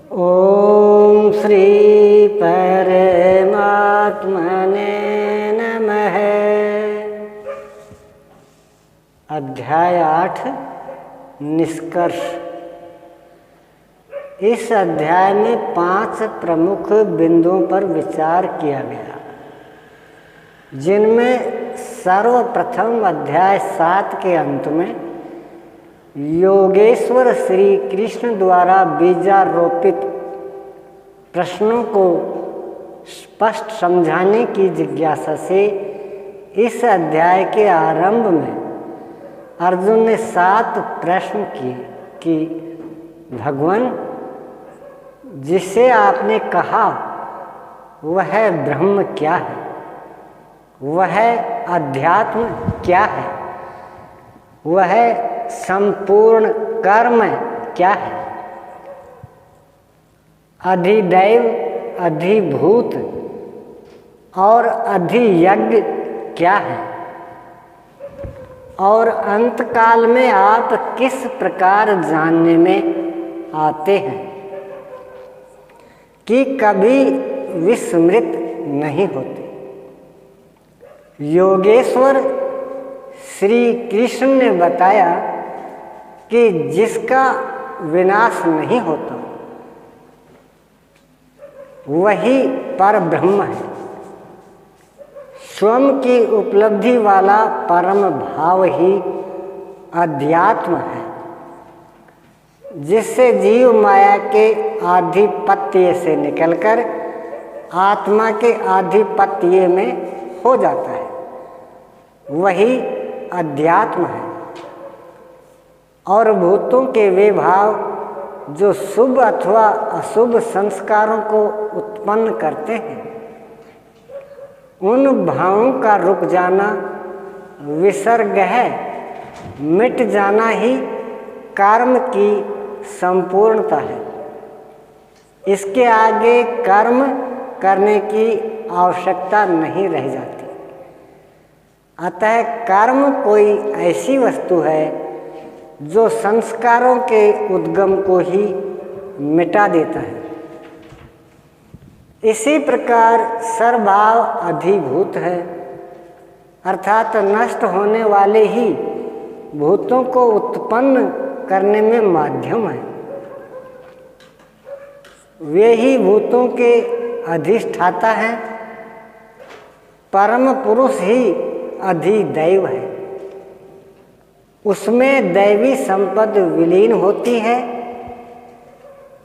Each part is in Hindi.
ओम श्री परमात्मने नमः। अध्याय 8 निष्कर्ष। इस अध्याय में 5 प्रमुख बिंदुओं पर विचार किया गया, जिनमें सर्वप्रथम अध्याय 7 के अंत में योगेश्वर श्री कृष्ण द्वारा बीजारोपित प्रश्नों को स्पष्ट समझाने की जिज्ञासा से इस अध्याय के आरंभ में अर्जुन ने 7 प्रश्न किए कि भगवान, जिसे आपने कहा वह ब्रह्म क्या है, वह अध्यात्म क्या है, वह संपूर्ण कर्म क्या है, अधिदैव अधिभूत और अधियज्ञ क्या है, और अंतकाल में आप किस प्रकार जानने में आते हैं कि कभी विस्मृत नहीं होते। योगेश्वर श्री कृष्ण ने बताया कि जिसका विनाश नहीं होता वही परब्रह्म है, स्वयं की उपलब्धि वाला परम भाव ही अध्यात्म है, जिससे जीव माया के आधिपत्य से निकलकर आत्मा के आधिपत्य में हो जाता है, वही अध्यात्म है। और भूतों के वे भाव जो शुभ अथवा अशुभ संस्कारों को उत्पन्न करते हैं, उन भावों का रुक जाना, विसर्ग है, मिट जाना ही कर्म की संपूर्णता है। इसके आगे कर्म करने की आवश्यकता नहीं रह जाती। अतः कर्म कोई ऐसी वस्तु है जो संस्कारों के उद्गम को ही मिटा देता है। इसी प्रकार सर्वभाव अधिभूत है, अर्थात नष्ट होने वाले ही भूतों को उत्पन्न करने में माध्यम है। वे ही भूतों के अधिष्ठाता हैं। परम पुरुष ही अधिदैव है, उसमें दैवी संपद विलीन होती है।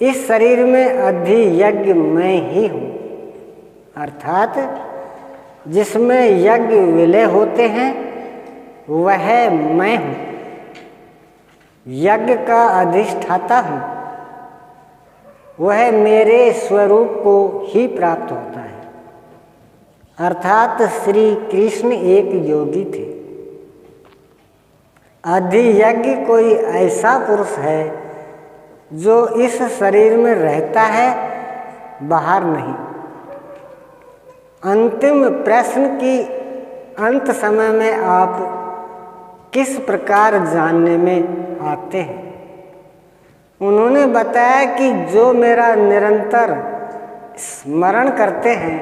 इस शरीर में अधियज्ञ मैं ही हूँ, अर्थात जिसमें यज्ञ विलय होते हैं वह मैं हूँ, यज्ञ का अधिष्ठाता हूँ। वह मेरे स्वरूप को ही प्राप्त होता है, अर्थात श्री कृष्ण एक योगी थे। अधियज्ञ कोई ऐसा पुरुष है जो इस शरीर में रहता है, बाहर नहीं। अंतिम प्रश्न की अंत समय में आप किस प्रकार जानने में आते हैं? उन्होंने बताया कि जो मेरा निरंतर स्मरण करते हैं,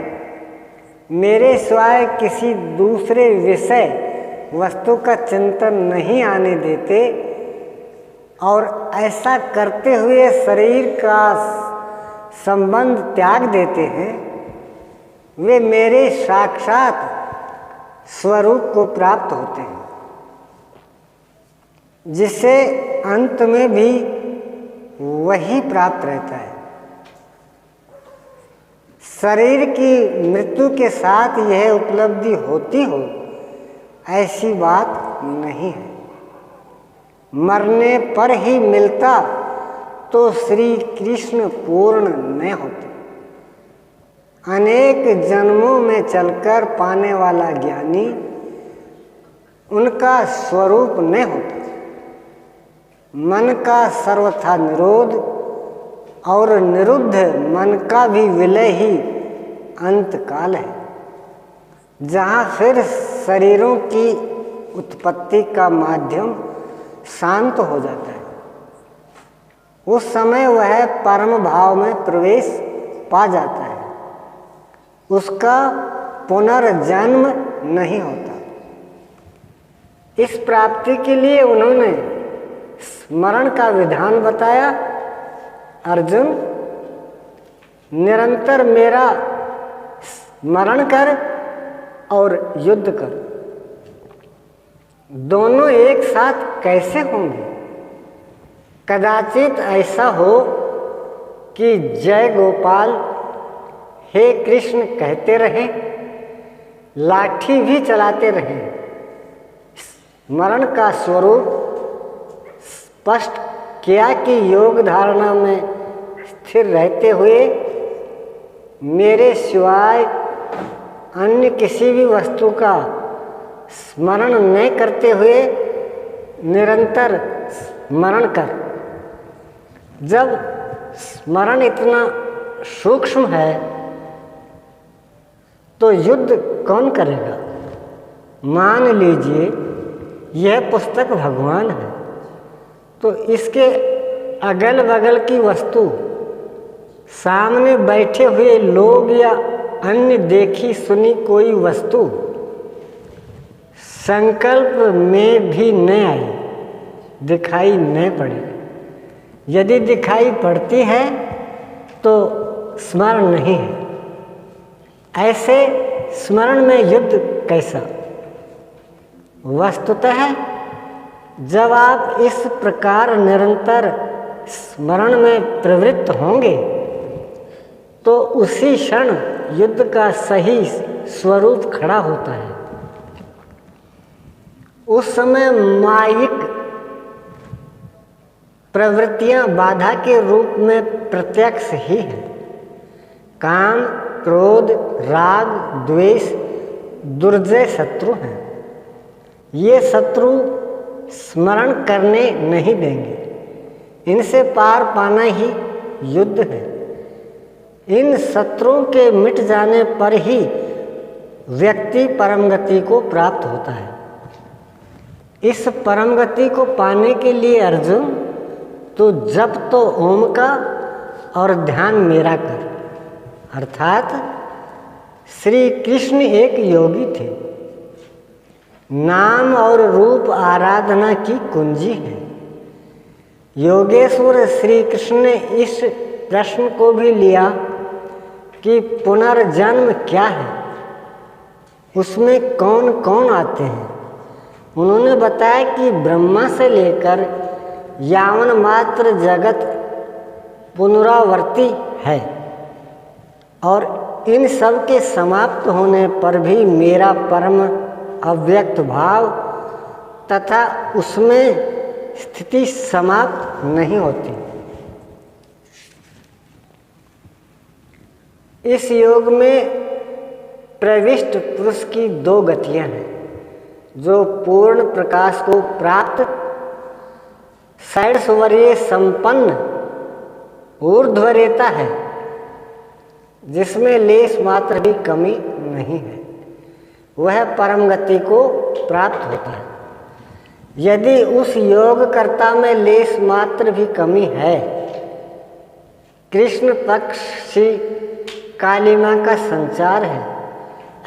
मेरे सिवाय किसी दूसरे विषय वस्तु का चिंतन नहीं आने देते और ऐसा करते हुए शरीर का संबंध त्याग देते हैं, वे मेरे साक्षात स्वरूप को प्राप्त होते हैं, जिससे अंत में भी वही प्राप्त रहता है। शरीर की मृत्यु के साथ यह उपलब्धि होती हो ऐसी बात नहीं है। मरने पर ही मिलता तो श्री कृष्ण पूर्ण न होते। अनेक जन्मों में चलकर पाने वाला ज्ञानी उनका स्वरूप न होता। मन का सर्वथा निरोध और निरुद्ध मन का भी विलय ही अंतकाल है, जहाँ फिर शरीरों की उत्पत्ति का माध्यम शांत हो जाता है। उस समय वह परम भाव में प्रवेश पा जाता है, उसका पुनर्जन्म नहीं होता। इस प्राप्ति के लिए उन्होंने स्मरण का विधान बताया। अर्जुन, निरंतर मेरा स्मरण कर और युद्ध कर। दोनों एक साथ कैसे होंगे? कदाचित ऐसा हो कि जय गोपाल, हे कृष्ण कहते रहें, लाठी भी चलाते रहें। स्मरण का स्वरूप स्पष्ट किया कि योग धारणा में स्थिर रहते हुए मेरे सिवाय अन्य किसी भी वस्तु का स्मरण न करते हुए निरंतर स्मरण कर। जब स्मरण इतना सूक्ष्म है तो युद्ध कौन करेगा? मान लीजिए यह पुस्तक भगवान है, तो इसके अगल बगल की वस्तु, सामने बैठे हुए लोग या अन्य देखी सुनी कोई वस्तु संकल्प में भी न आई, दिखाई न पड़े। यदि दिखाई पड़ती है तो स्मरण नहीं है। ऐसे स्मरण में युद्ध कैसा? वस्तुतः जब आप इस प्रकार निरंतर स्मरण में प्रवृत्त होंगे तो उसी क्षण युद्ध का सही स्वरूप खड़ा होता है। उस समय मायिक प्रवृत्तियां बाधा के रूप में प्रत्यक्ष ही है। काम, क्रोध, राग, द्वेष दुर्जय शत्रु हैं। ये शत्रु स्मरण करने नहीं देंगे। इनसे पार पाना ही युद्ध है। इन शत्रुओं के मिट जाने पर ही व्यक्ति परम गति को प्राप्त होता है। इस परम गति को पाने के लिए अर्जुन, तो जप तो ओम का और ध्यान मेरा कर। अर्थात श्री कृष्ण एक योगी थे। नाम और रूप आराधना की कुंजी है। योगेश्वर श्री कृष्ण ने इस प्रश्न को भी लिया कि पुनर्जन्म क्या है, उसमें कौन कौन आते हैं। उन्होंने बताया कि ब्रह्मा से लेकर यावन मात्र जगत पुनरावर्ती है और इन सब के समाप्त होने पर भी मेरा परम अव्यक्त भाव तथा उसमें स्थिति समाप्त नहीं होती। इस योग में प्रविष्ट पुरुष की दो गतियां हैं, जो पूर्ण प्रकाश को प्राप्त षड्वर्य संपन्न ऊर्ध्वरेता है, जिसमें लेश मात्र भी कमी नहीं है, वह परम गति को प्राप्त होता है। यदि उस योगकर्ता में लेश मात्र भी कमी है, कृष्ण पक्षी कालिमा का संचार है,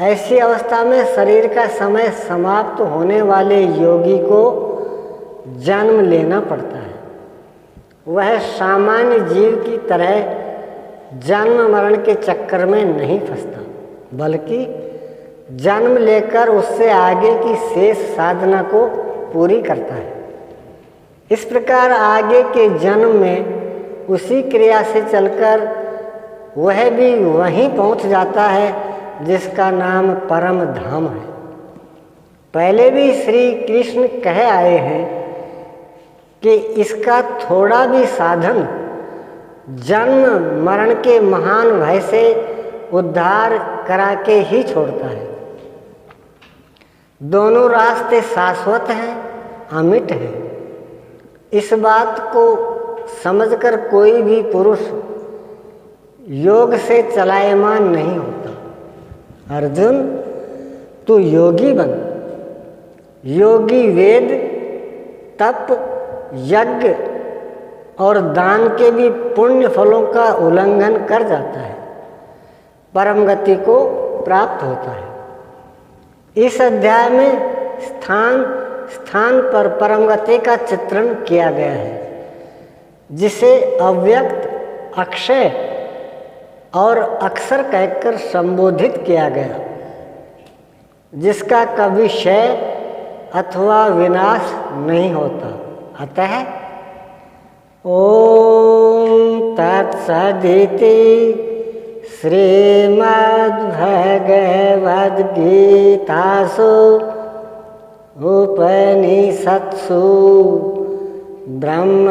ऐसी अवस्था में शरीर का समय समाप्त होने वाले योगी को जन्म लेना पड़ता है। वह सामान्य जीव की तरह जन्म मरण के चक्कर में नहीं फंसता, बल्कि जन्म लेकर उससे आगे की शेष साधना को पूरी करता है। इस प्रकार आगे के जन्म में उसी क्रिया से चलकर वह भी वहीं पहुंच जाता है जिसका नाम परम धाम है। पहले भी श्री कृष्ण कह आए हैं कि इसका थोड़ा भी साधन जन्म मरण के महान भय से उद्धार करा के ही छोड़ता है। दोनों रास्ते शाश्वत हैं, अमिट हैं। इस बात को समझकर कोई भी पुरुष योग से चलायमान नहीं होता। अर्जुन, तू योगी बन। योगी वेद, तप, यज्ञ और दान के भी पुण्य फलों का उल्लंघन कर जाता है, परम गति को प्राप्त होता है। इस अध्याय में स्थान स्थान पर परम गति का चित्रण किया गया है, जिसे अव्यक्त, अक्षय और अक्षर कहकर संबोधित किया गया, जिसका कभी क्षय अथवा विनाश नहीं होता। अतः ओम तत्सदिति श्रीमद्भगवद्गीतासु उपनिषत्सु ब्रह्म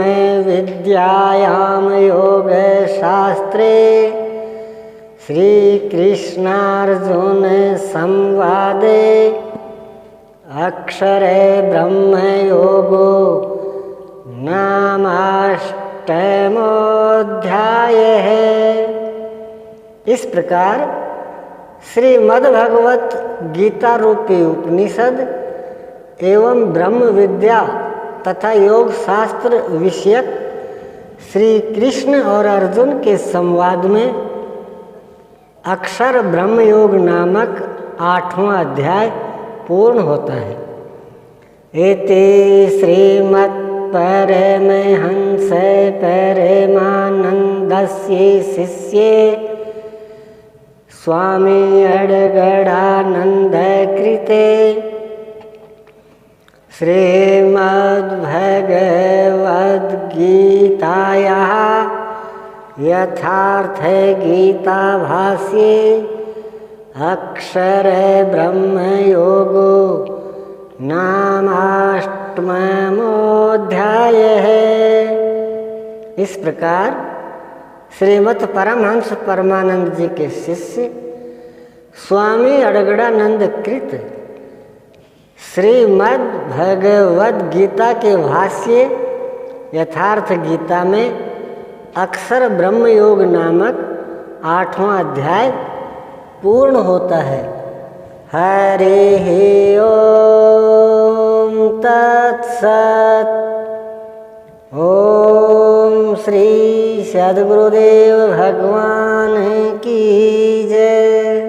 विद्यायां योगशास्त्रे श्री कृष्णार्जुन संवादे अक्षरे ब्रह्म योगो नामाष्टमोऽध्यायः। इस प्रकार श्रीमद्भगवत गीता रूपी उपनिषद एवं ब्रह्म विद्या तथा योग शास्त्र विषयक श्री कृष्ण और अर्जुन के संवाद में अक्षर ब्रह्म योग नामक 8वां अध्याय पूर्ण होता है। एते श्रीमत्परमहंस परमानंदस्य शिष्ये स्वामी अडगडानंद कृते श्रीमद्भगवद्गीतायाः यथार्थ गीता भाष्ये अक्षर ब्रह्म योगो नामाष्टमोऽध्यायः। इस प्रकार श्रीमद् परमहंस परमानंद जी के शिष्य स्वामी अडगडानंद कृत श्रीमद् भगवद गीता के भाष्य यथार्थ गीता में अक्षर ब्रह्म योग नामक 8वां अध्याय पूर्ण होता है। हरि ओम तत्सत्। ओम श्री सद्गुरुदेव भगवान की जय।